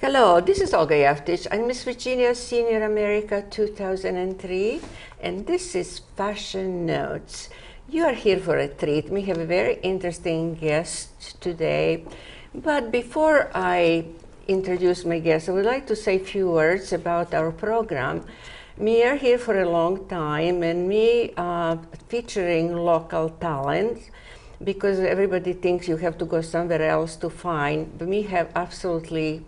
Hello, this is Olga Jevtich. I'm Miss Virginia Senior America 2003, and this is Fashion Notes. You are here for a treat. We have a very interesting guest today. But before I introduce my guest, I would like to say a few words about our program. We are here for a long time, and we are featuring local talent, because everybody thinks you have to go somewhere else to find. But we have absolutely,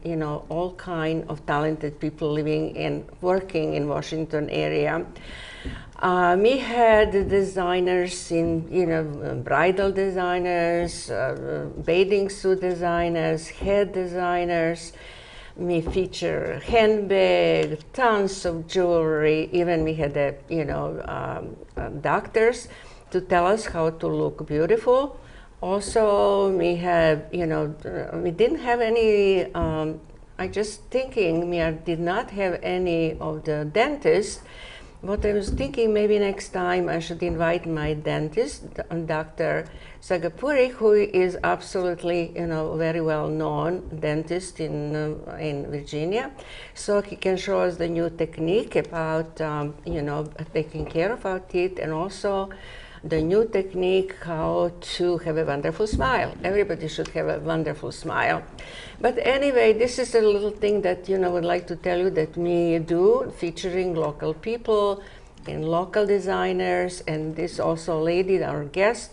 all kind of talented people living and working in Washington area. We had designers in, bridal designers, bathing suit designers, head designers. We feature handbag, tons of jewelry. Even we had doctors to tell us how to look beautiful. Also, we have, we didn't have any, I just thinking we did not have any of the dentists. What I was thinking, maybe next time I should invite my dentist, Dr. Sagapuri, who is absolutely, very well-known dentist in Virginia. So he can show us the new technique about, taking care of our teeth, and also the new technique how to have a wonderful smile. Everybody should have a wonderful smile. But anyway, this is a little thing that I would like to tell you that we do, featuring local people and local designers. And this also lady, our guest,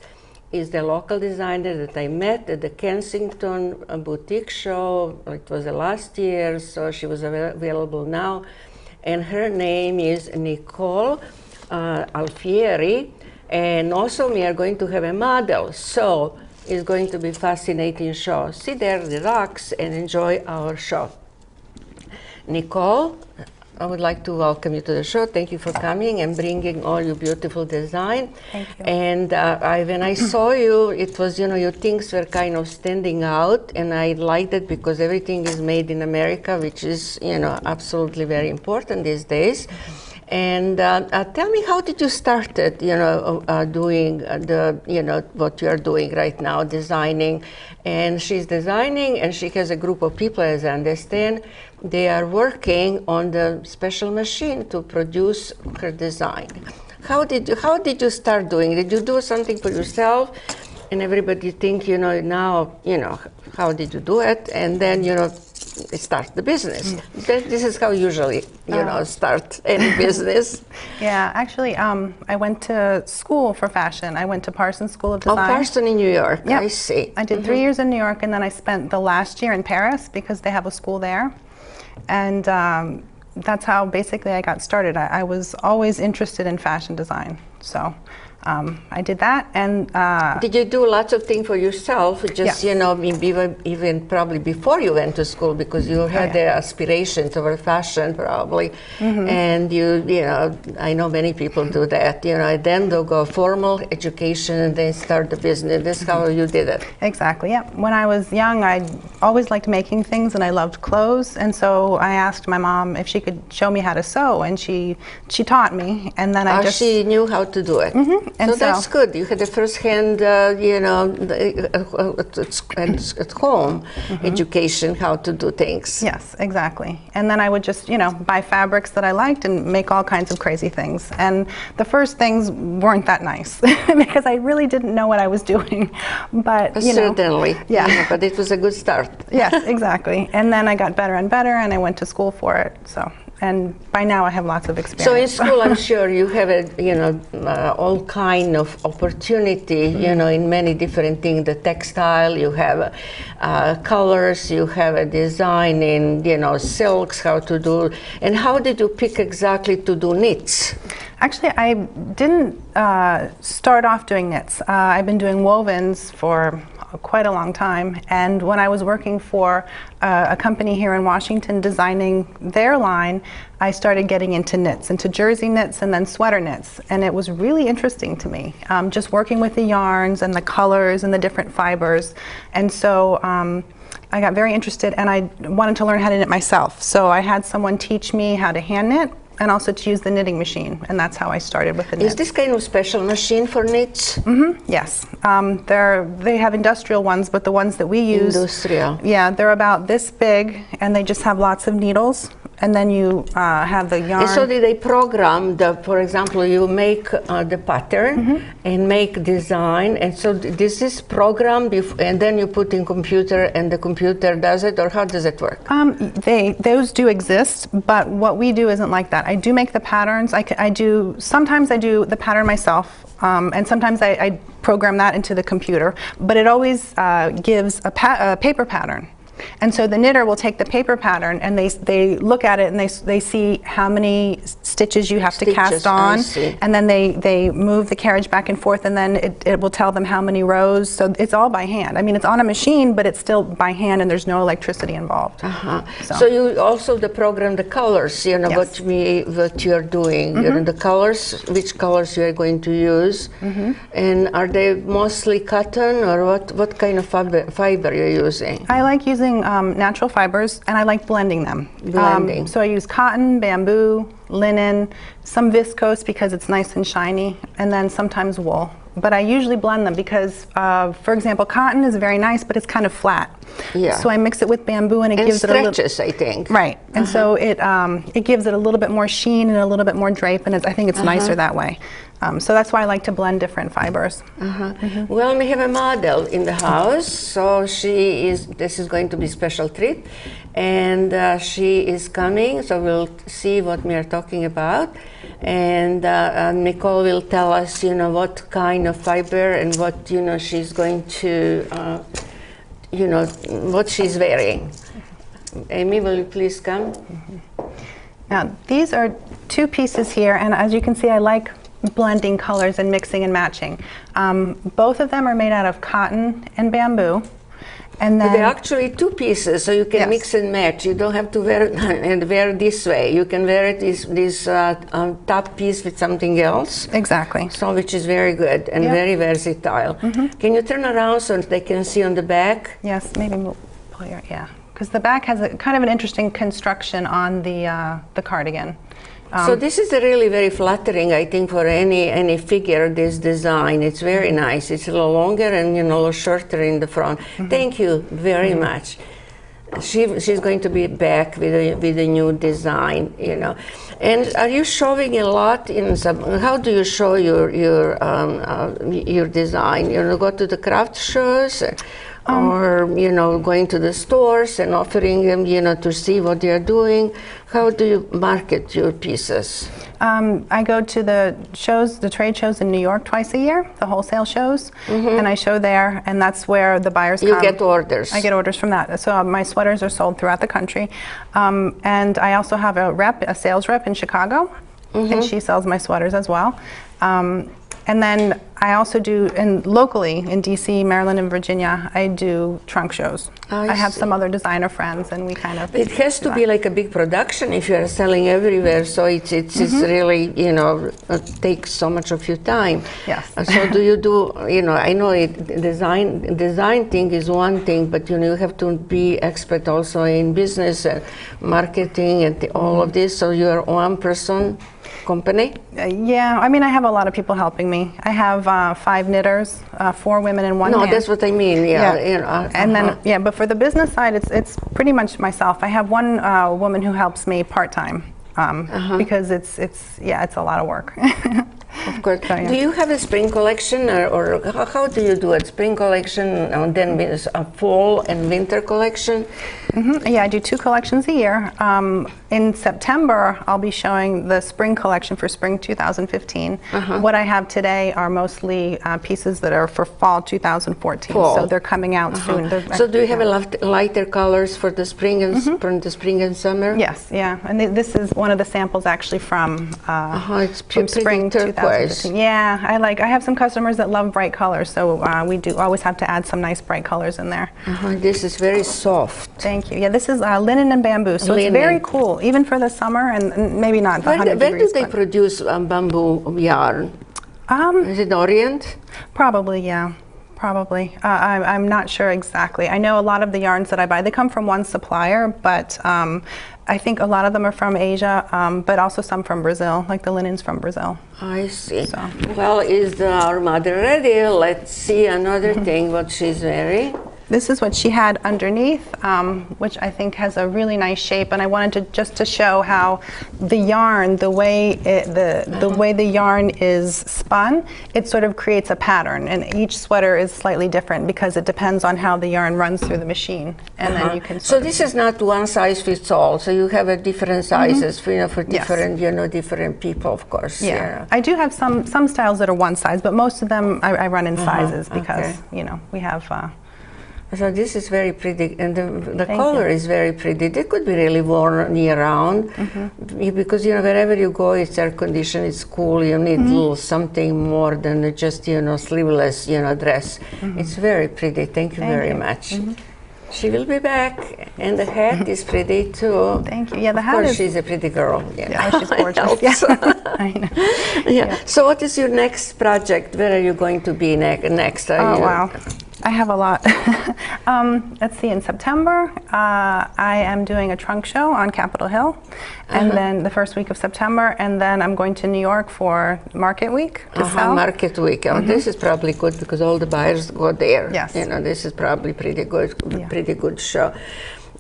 is the local designer that I met at the Kensington boutique show. It was last year, so she was available now. And her name is Nicole Alfieri. And also we are going to have a model, so it's going to be a fascinating show. Sit there, relax, and enjoy our show. Nicole, I would like to welcome you to the show. Thank you for coming and bringing all your beautiful design. Thank you. And when I saw you, it was, your things were kind of standing out, and I liked it because everything is made in America, which is, absolutely very important these days. And tell me, how did you start it, doing what you are doing right now, designing? And she's designing, and she has a group of people, as I understand. They are working on the special machine to produce her design. How did you start doing it? Did you do something for yourself? And everybody think, now, how did you do it? And then, start the business. This is how usually, start any business. Yeah, actually, I went to school for fashion. I went to Parsons School of Design. Oh, Parsons in New York. Yep. I see. I did 3 years in New York, and then I spent the last year in Paris because they have a school there. And that's how basically I got started. I was always interested in fashion design. So I did that. And did you do lots of things for yourself? Just, yes. Even probably before you went to school, because you had the aspirations over fashion probably. And I know many people do that. Then they'll go formal education and then start the business. That's how you did it. Exactly, yeah. When I was young, I always liked making things, and I loved clothes. And so I asked my mom if she could show me how to sew, and she taught me. And then she knew how to do it. And so that's good. You had the first-hand, at home education, how to do things. Yes, exactly. And then I would just, buy fabrics that I liked and make all kinds of crazy things. And the first things weren't that nice because I really didn't know what I was doing. But, certainly. Yeah. But it was a good start. Yes, exactly. And then I got better and better, and I went to school for it. And by now I have lots of experience. So in school, I'm sure you have all kind of opportunity, in many different things. The textile, you have colors, you have a design in, silks, how to do. And how did you pick exactly to do knits? Actually, I didn't start off doing knits. I've been doing wovens for quite a long time, and when I was working for a company here in Washington designing their line, I started getting into knits, into jersey knits and then sweater knits, and it was really interesting to me, just working with the yarns and the colors and the different fibers. And so I got very interested, and I wanted to learn how to knit myself. So I had someone teach me how to hand knit. and also to use the knitting machine, and that's how I started with the knits. Is this kind of special machine for knits? Yes. They have industrial ones, but the ones that we use... Industrial. Yeah, they're about this big, and they just have lots of needles, and then you have the yarn. And so did they program, for example, you make the pattern and make design, and so this is programmed, and then you put in computer, and the computer does it, or how does it work? Those do exist, but what we do isn't like that. I do make the patterns. Sometimes I do the pattern myself, and sometimes I program that into the computer, but it always gives a paper pattern. And so the knitter will take the paper pattern, and they look at it, and they see how many stitches you have to cast on, and then they move the carriage back and forth, and then it will tell them how many rows. So it's all by hand. I mean, it's on a machine, but it's still by hand, and there's no electricity involved. So you also program the colors, you know, Yes. what you're doing, you know, the colors, which colors you are going to use, and are they mostly cotton, or what kind of fiber you're using? I like using natural fibers, and I like blending them. Blending. So I use cotton, bamboo, linen, some viscose because it's nice and shiny, and then sometimes wool. But I usually blend them because, for example, cotton is very nice, but it's kind of flat. Yeah. So I mix it with bamboo, and it gives it a little... stretches, I think. Right. And so it gives it a little bit more sheen and a little bit more drape, and I think it's nicer that way. So that's why I like to blend different fibers. Well, we have a model in the house, so this is going to be a special treat, and she is coming, so we'll see what we are talking about, and Nicole will tell us, you know, what kind of fiber and what, you know, she's going to, you know, what she's wearing. Amy, will you please come? Now, these are two pieces here, and as you can see, I like blending colors and mixing and matching. Both of them are made out of cotton and bamboo. And then they're actually two pieces, so you can mix and match. You don't have to wear it and wear this way. You can wear it this top piece with something else. Exactly. So which is very good and very versatile. Can you turn around so they can see on the back? Yes, maybe we'll pull your, because the back has a kind of an interesting construction on the cardigan. So this is really very flattering, I think, for any figure, this design. It's very nice. It's a little longer and, you know, a little shorter in the front. Thank you very much. She's going to be back with a new design, you know. And are you showing a lot in some? How do you show your design? You know, go to the craft shows, or you know, going to the stores and offering them, you know, to see what they are doing. How do you market your pieces? I go to the shows, the trade shows in New York twice a year, the wholesale shows, and I show there, and that's where the buyers come. You get orders. I get orders from that. So my sweaters are sold throughout the country, and I also have a sales rep in Chicago, and she sells my sweaters as well. And then I also do, locally in DC, Maryland, and Virginia, I do trunk shows. I have some other designer friends, and we kind of... It has to be like a big production if you are selling everywhere, so it's really, you know, it takes so much of your time. Yes. So do you do, you know, I know design thing is one thing, but you know, you have to be expert also in business and marketing and all of this, so you're one person company? Yeah, I mean, I have a lot of people helping me. I have 5 knitters, 4 women and 1 man. No, that's what I mean. Yeah, you know, and then but for the business side, it's pretty much myself. I have one woman who helps me part-time because it's a lot of work. Of course. So, do you have a spring collection, or how do you do it? Spring collection, and then a fall and winter collection? Yeah, I do 2 collections a year. In September, I'll be showing the spring collection for spring 2015. What I have today are mostly pieces that are for fall 2014. Fall. So they're coming out soon. So do you have a lighter colors for the spring and spring and summer? Yes, yeah. And this is one of the samples actually from spring turquoise. 2015. Yeah, I have some customers that love bright colors, so we do always have to add some nice bright colors in there. This is very soft. Thank you. Yeah, this is linen and bamboo, so it's very cool, even for the summer, and maybe not the 100 degrees. Where do they produce bamboo yarn? Is it Orient? Probably, yeah. Probably. I'm not sure exactly. I know a lot of the yarns that I buy, they come from one supplier, but I think a lot of them are from Asia, but also some from Brazil, like the linen's from Brazil. I see. So. Well, is our mother ready? Let's see another thing what she's wearing. This is what she had underneath, which I think has a really nice shape, and I wanted to show how the yarn, the way the yarn is spun, it sort of creates a pattern, and each sweater is slightly different because it depends on how the yarn runs through the machine, and then you can. So this is not one size fits all. So you have a different sizes for different different people, of course. Yeah, I do have some styles that are one size, but most of them I run in sizes because we have. So this is very pretty, and the color is very pretty. They could be really worn year-round, because wherever you go, it's air conditioned, it's cool. You need little something more than just sleeveless dress. It's very pretty. Thank you very much. She will be back, and the hat is pretty too. Thank you. Yeah, the hat. Of course, she's a pretty girl. Yeah, she's gorgeous. Yeah. I know. Yeah. So, what is your next project? Where are you going to be next? Wow. I have a lot. Let's see, in September, I am doing a trunk show on Capitol Hill, and then the first week of September, and then I'm going to New York for Market Week to sell. Market Week. Oh, this is probably good because all the buyers go there. Yes. This is probably pretty good show.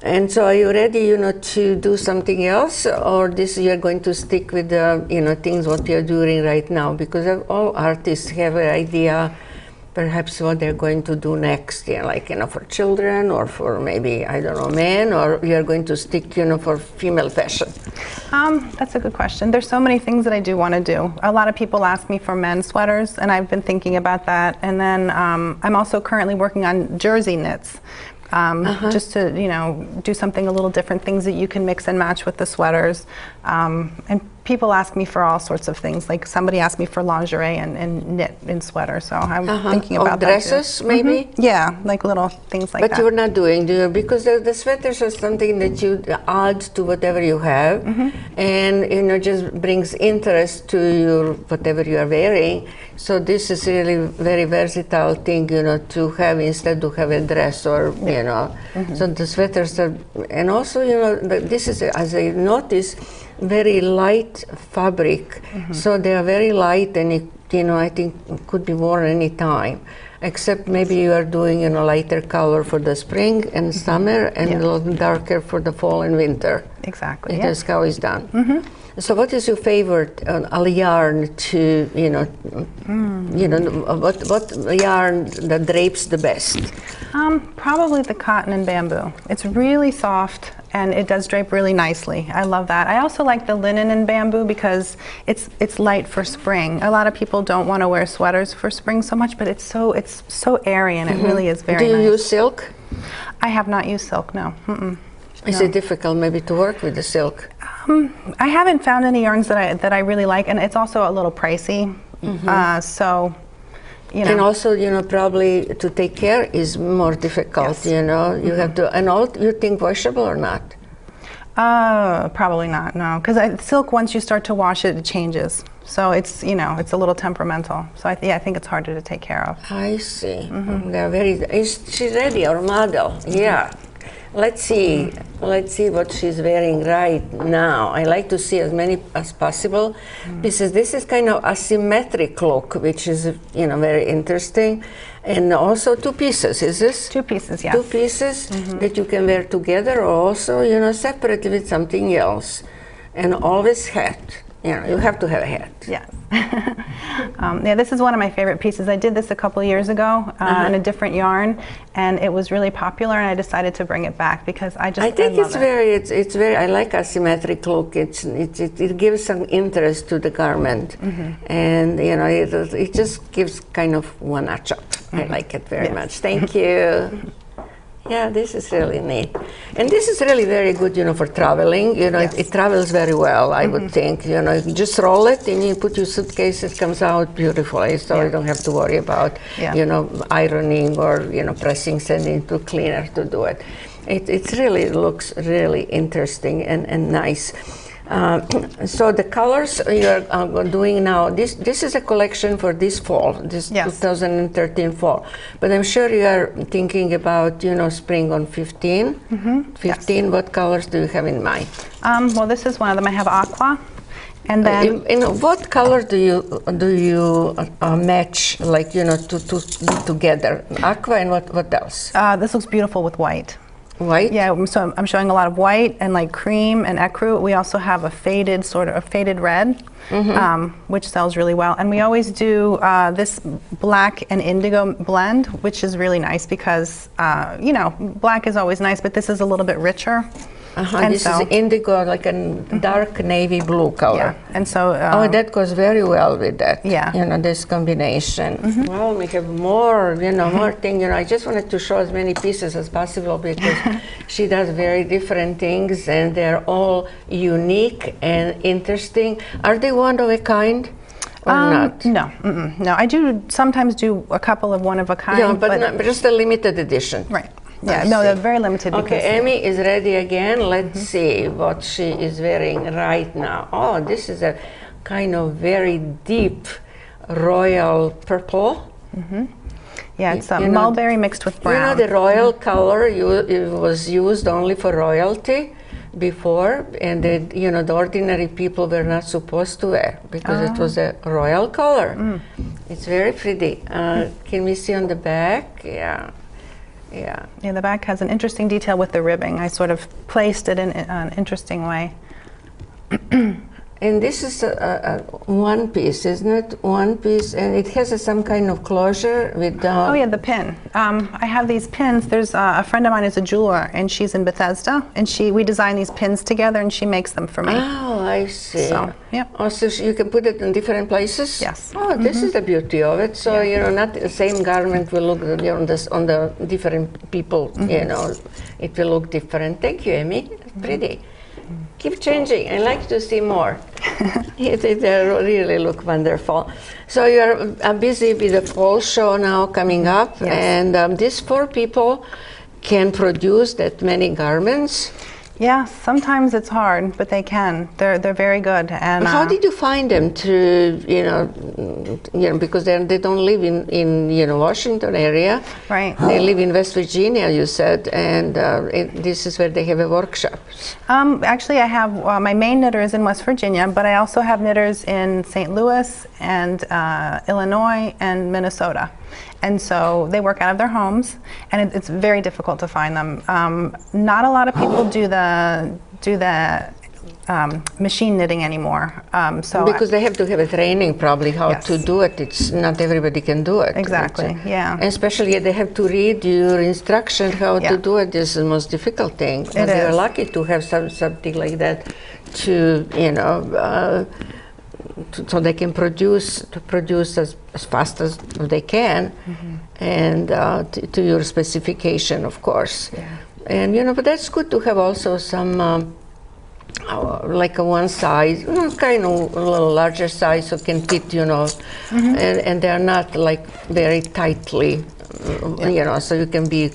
And so, are you ready, to do something else, or you're going to stick with the, things what you're doing right now? Because all artists have an idea. Perhaps what they're going to do next, like for children or for maybe men, or you're going to stick for female fashion. That's a good question. There's so many things that I do want to do. A lot of people ask me for men's sweaters, and I've been thinking about that. And then I'm also currently working on jersey knits. Just to do something a little different, things that you can mix and match with the sweaters. And people ask me for all sorts of things. Like somebody asked me for lingerie and knit in sweaters. So I'm thinking about dresses, that too. maybe. Yeah, like little things like that. But you're not doing, do you? Because the sweaters are something that you add to whatever you have, and just brings interest to your whatever you are wearing. So this is really very versatile thing, to have instead of have a dress or So the sweaters are, and also this is, as I noticed, very light fabric. So they are very light, and it, I think could be worn any time. Except maybe you are doing lighter color for the spring and summer, and a little darker for the fall and winter. Exactly. That's how it's done. So, what is your favorite yarn to what yarn that drapes the best? Probably the cotton and bamboo. It's really soft and it does drape really nicely. I love that. I also like the linen and bamboo because it's light for spring. A lot of people don't want to wear sweaters for spring so much, but it's so airy and it really is very nice. Do you use silk? I have not used silk, no. Is it difficult maybe to work with the silk? I haven't found any yarns that I really like, and it's also a little pricey. So, and also, probably to take care is more difficult. Yes. You have to. And you think washable or not? Probably not. No, because silk, once you start to wash it, it changes. So it's it's a little temperamental. So I think it's harder to take care of. I see. They're very. She's ready, our model. Yeah. Let's see what she's wearing right now. I like to see as many as possible pieces. This is kind of asymmetric look, which is very interesting, and also two pieces. Is this 2 pieces? Yes. 2 pieces that you can wear together, or also separately with something else, and always hat. You have to have a hat. Yes. This is one of my favorite pieces. I did this a couple years ago in a different yarn, and it was really popular, and I decided to bring it back because I think it's very. I like asymmetric look. It gives some interest to the garment, and it just gives kind of one notch up. I like it very much. Thank you. Yeah, this is really neat. And this is really very good, for traveling. It travels very well, I would think. You just roll it and you put your suitcase, it comes out beautifully. So you don't have to worry about, ironing or, pressing, sending to cleaner to do it. It really looks really interesting and nice. So the colors you're doing now, this is a collection for this fall, this Yes. 2013 fall. But I'm sure you are thinking about, spring on 15. 15, Yes. what colors do you have in mind? Well, this is one of them. I have aqua, and then In what color do you match, like, to be together? Aqua and what else? this looks beautiful with white. White? Yeah, so I'm showing a lot of white and like cream and ecru. We also have a faded red, which sells really well. And we always do this black and indigo blend, which is really nice because, black is always nice, but this is a little bit richer. And This is indigo, like a dark navy blue color. Yeah, and so... that goes very well with that. Yeah. This combination. Well, we have more, more things. I just wanted to show as many pieces as possible because she does very different things and they're all unique and interesting. Are they one of a kind or not? No, no. I do sometimes do a couple of one of a kind. Yeah, but just a limited edition. Right. Yeah, no, they're very limited. Okay, Amy is ready again. Let's see what she is wearing right now. Oh, this is a kind of very deep royal purple. Yeah, it's mulberry mixed with brown. The royal color it was used only for royalty before, and the ordinary people were not supposed to wear because it was a royal color. It's very pretty. Can we see on the back? Yeah. Yeah. Yeah, the back has an interesting detail with the ribbing. I sort of placed it in an interesting way. And this is a one piece, isn't it? One piece, and it has some kind of closure with. Oh yeah, the pin. I have these pins. There's a friend of mine who's a jeweler, and she's in Bethesda, and we design these pins together, and she makes them for me. Oh, I see. So, yeah. Oh, so you can put it in different places. Yes. Oh, this is the beauty of it. So not the same garment will look on the different people. It will look different. Thank you, Amy. Pretty. Keep changing. I like to see more. They really look wonderful. So you're busy with the fall show now coming up, Yes. and these 4 people can produce that many garments. Yeah, sometimes it's hard, but they can. They're very good. And how did you find them to because they don't live in Washington area. Right. They live in West Virginia, you said, and this is where they have a workshop. Actually, I have my main knitter is in West Virginia, but I also have knitters in St. Louis and Illinois and Minnesota. And so they work out of their homes, and it's very difficult to find them. Not a lot of people do the machine knitting anymore. Because they have to have a training probably how Yes. to do it. It's not everybody can do it. Exactly. Yeah. And especially they have to read your instruction how Yeah. to do it. This is the most difficult thing. It They're is. lucky to have something like that to so they can produce as fast as they can, and to your specification, of course. Yeah. And but that's good to have also some like a one size, kind of a little larger size, so can fit, and they're not like very tightly, so you can be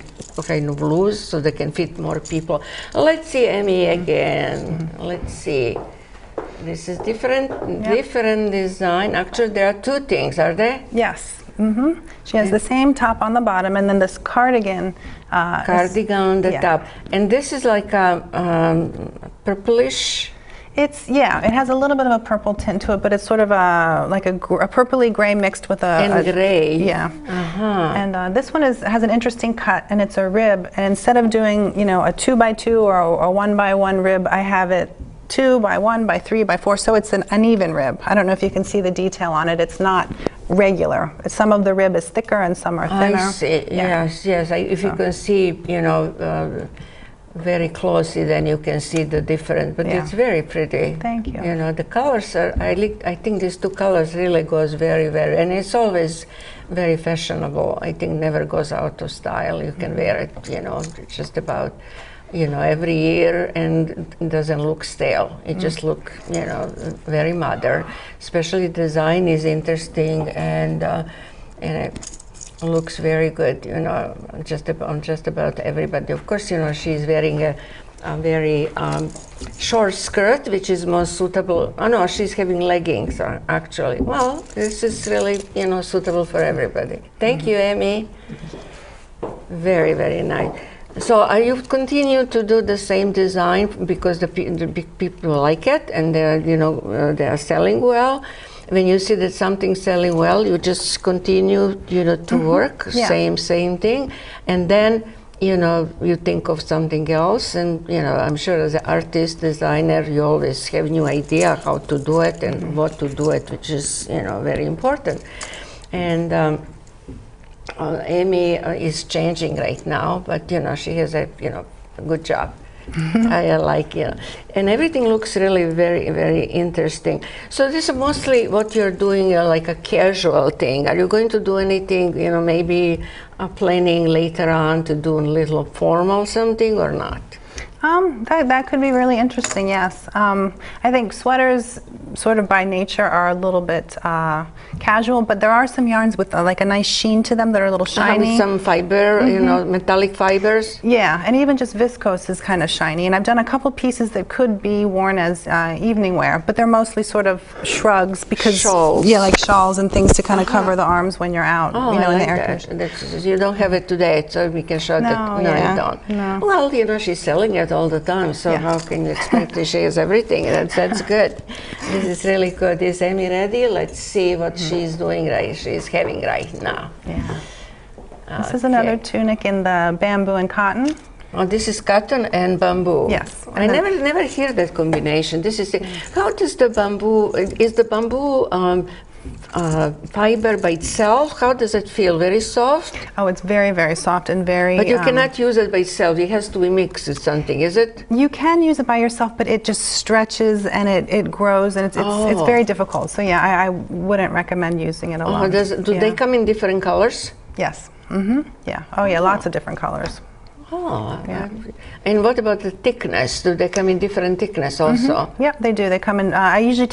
kind of loose, so they can fit more people. Let's see Amy again. Let's see. This is different design. Actually, there are 2 things, are there? Yes. She has the same top on the bottom, and then this cardigan. Cardigan on the top, and this is like a purplish. It has a little bit of a purple tint to it, but it's sort of like a purpley gray mixed with a gray. Yeah. And this one has an interesting cut, and it's a rib. And instead of doing a 2x2 or a 1x1 rib, I have it 2x1 by 3x4, so it's an uneven rib. I don't know if you can see the detail on it. It's not regular. Some of the rib is thicker and some are thinner. I see. Yeah. Yes. If you can see, very closely, then you can see the difference. But it's very pretty. Thank you. The colors are. I think these 2 colors really goes very, very, and it's always very fashionable. I think never goes out of style. You can wear it, just about. Every year, and it doesn't look stale. It just look, very modern. Especially design is interesting, and it looks very good. On just about everybody. Of course, she's wearing a very short skirt, which is more suitable. Oh no, she's having leggings actually. Well, this is really, you know, suitable for everybody. Thank you, Amy. Very, very nice. So are you continue to do the same design because the big people like it and they're, you know, they are selling well? When you see that something's selling well, you just continue, you know, to work, same thing, and then, you know, you think of something else, and, you know, I'm sure as an artist, designer, you always have new idea how to do it and what to do it, which is, you know, very important. And Amy is changing right now, but, you know, she has a, you know, a good job. I like, you know, and everything looks really very, very interesting. So this is mostly what you're doing, like a casual thing. Are you going to do anything, you know, maybe planning later on to do a little formal something or not? That could be really interesting, yes. I think sweaters, sort of by nature, are a little bit casual, but there are some yarns with like a nice sheen to them that are a little shiny. Some fiber, you know, metallic fibers. Yeah, and even just viscose is kind of shiny. And I've done a couple pieces that could be worn as evening wear, but they're mostly sort of shrugs because shawls. Yeah, like shawls and things to kind of cover the arms when you're out. Oh, you know, I in like the air that. conditioning. You don't have it today, so we can show that. No, you don't. No. Well, you know, she's selling it all the time, so how can you expect that she has everything? That's good. This is really good. Is Amy ready? Let's see what she's doing she's having right now. Yeah. This is another tunic in the bamboo and cotton. Oh, this is cotton and bamboo. Yes. I never hear that combination. This is how does the bamboo? Is the bamboo fiber by itself? How does it feel? Very soft? Oh, it's very, very soft and very... But you cannot use it by itself. It has to be mixed with something, is it? You can use it by yourself, but it just stretches and it grows, and it's very difficult. So yeah, I wouldn't recommend using it alone. Do they come in different colors? Yes. Yeah. Oh yeah, lots of different colors. Oh, yeah. And what about the thickness? Do they come in different thickness also? Yeah, they do. They come in. I usually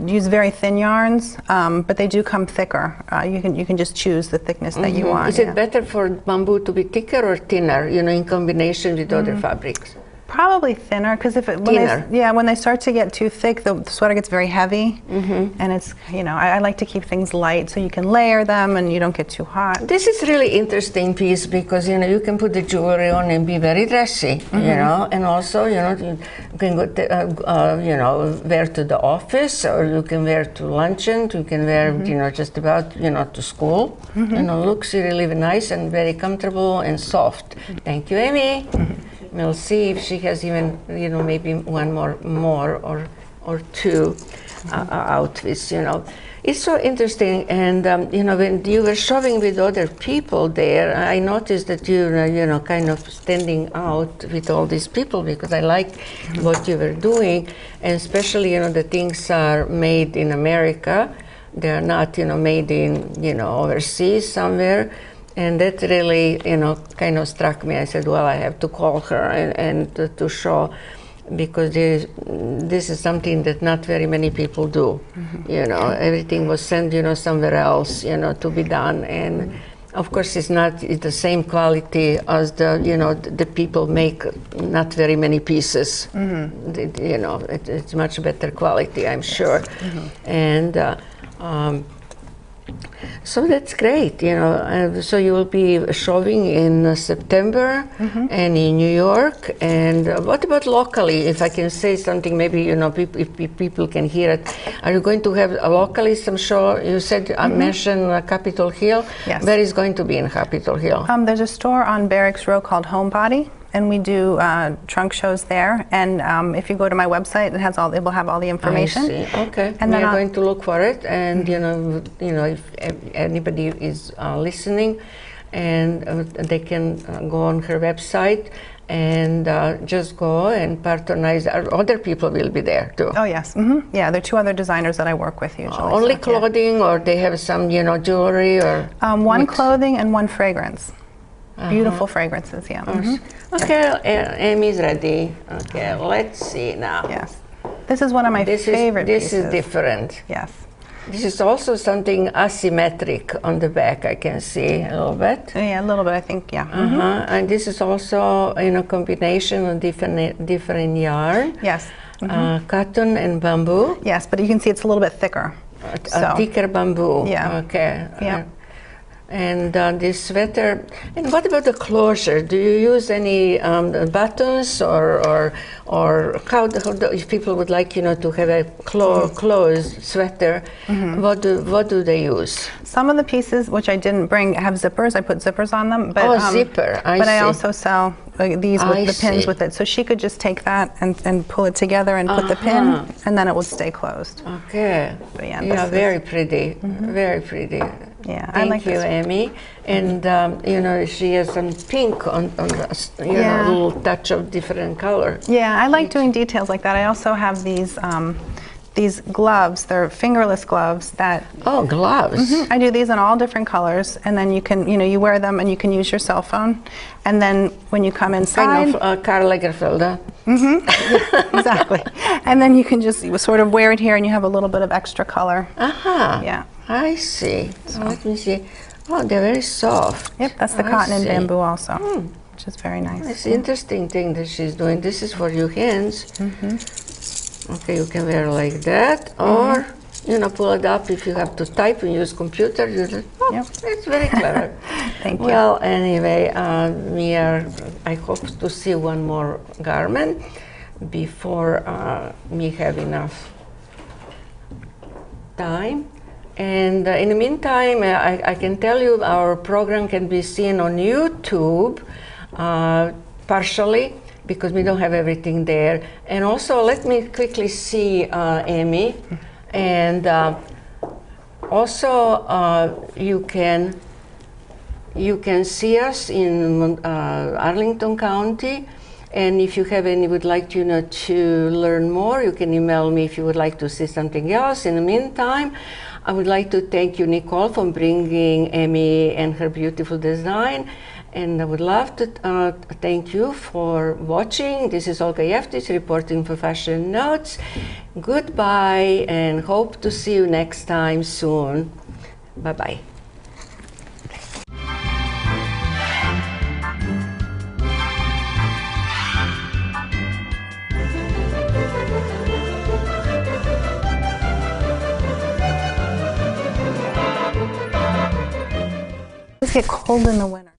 use very thin yarns, but they do come thicker. You can just choose the thickness that you want. Is it better for bamboo to be thicker or thinner? You know, in combination with other fabrics. Probably thinner, because when they start to get too thick, the sweater gets very heavy, and it's, you know, I like to keep things light so you can layer them and you don't get too hot. This is really interesting piece because, you know, you can put the jewelry on and be very dressy, you know, and also, you know, you can go to, you know, wear to the office, or you can wear to luncheon, you can wear, you know, just about, you know, to school. You know, looks really nice and very comfortable and soft. Thank you, Amy. We'll see if she has even, you know, maybe one more or two outfits, you know. It's so interesting, and you know, when you were showing with other people there, I noticed that you know, kind of standing out with all these people because I like what you were doing, and especially, you know, the things are made in America. They are not, you know, made in, you know, overseas somewhere. And that really, you know, kind of struck me. I said, well, I have to call her and to show, because this is something that not very many people do. You know, everything was sent, you know, somewhere else, you know, to be done. And of course, it's the same quality as the, you know, the people make not very many pieces. You know, it's much better quality, I'm sure. And so that's great, you know. So you will be showing in September and in New York. And what about locally? If I can say something, maybe, you know, if people can hear it. Are you going to have locally some show? You said mentioned Capitol Hill. Yes. Where is going to be in Capitol Hill? There's a store on Barracks Row called Homebody, and we do trunk shows there. And if you go to my website, it will have all the information. I see. Okay. And we are going to look for it. And you know, if anybody is listening, and they can go on her website and just go and patronize. Other people will be there too. Oh yes. Yeah, there are two other designers that I work with usually. Only clothing, or they have some, you know, jewelry, or one clothing and one fragrance. Beautiful fragrances, yeah. Okay, Amy's ready. Okay, let's see now. Yes. This is one of my favorite pieces. This is different. Yes. This is also something asymmetric on the back. I can see a little bit. Yeah, a little bit, I think, yeah. And this is also in a combination of different yarn. Yes. Cotton and bamboo. Yes, but you can see it's a little bit thicker. A thicker bamboo. Yeah. Okay. Yeah. And this sweater. And what about the closure? Do you use any buttons or how if people would like to have a closed sweater? What do they use? Some of the pieces which I didn't bring have zippers. I put zippers on them. But, zipper. But I also sell these with the pins with it. So she could just take that and pull it together and put the pin, and then it would stay closed. Okay. But yeah, very pretty. Very pretty. Yeah, Thank I like you, this. Amy. And she has some pink on the, a little touch of different color. Yeah, I like doing details like that. I also have these gloves. They're fingerless gloves that. Oh, gloves. I do these in all different colors, and then you can, you wear them and you can use your cell phone. And then when you come inside. Kind of Karl Lagerfeld. Exactly. And then you can just sort of wear it here, and you have a little bit of extra color. Yeah. I see. So let me see. Oh, they're very soft. Yep, that's the cotton and bamboo also, which is very nice. It's an interesting thing that she's doing. This is for your hands. Okay, you can wear like that, or pull it up if you have to type and use computer. It's very clever. Thank you. Well, anyway, I hope to see one more garment before we have enough time. And in the meantime, I can tell you our program can be seen on YouTube partially, because we don't have everything there. And also, let me quickly see Amy. And also, you can see us in Arlington County. And if you would like to learn more, you can email me if you would like to see something else. In the meantime, I would like to thank you, Nicole, for bringing Amy and her beautiful design. And I would love to thank you for watching. This is Olga Jevtich reporting for Fashion Notes. Goodbye, and hope to see you next time soon. Bye-bye. It get cold in the winter.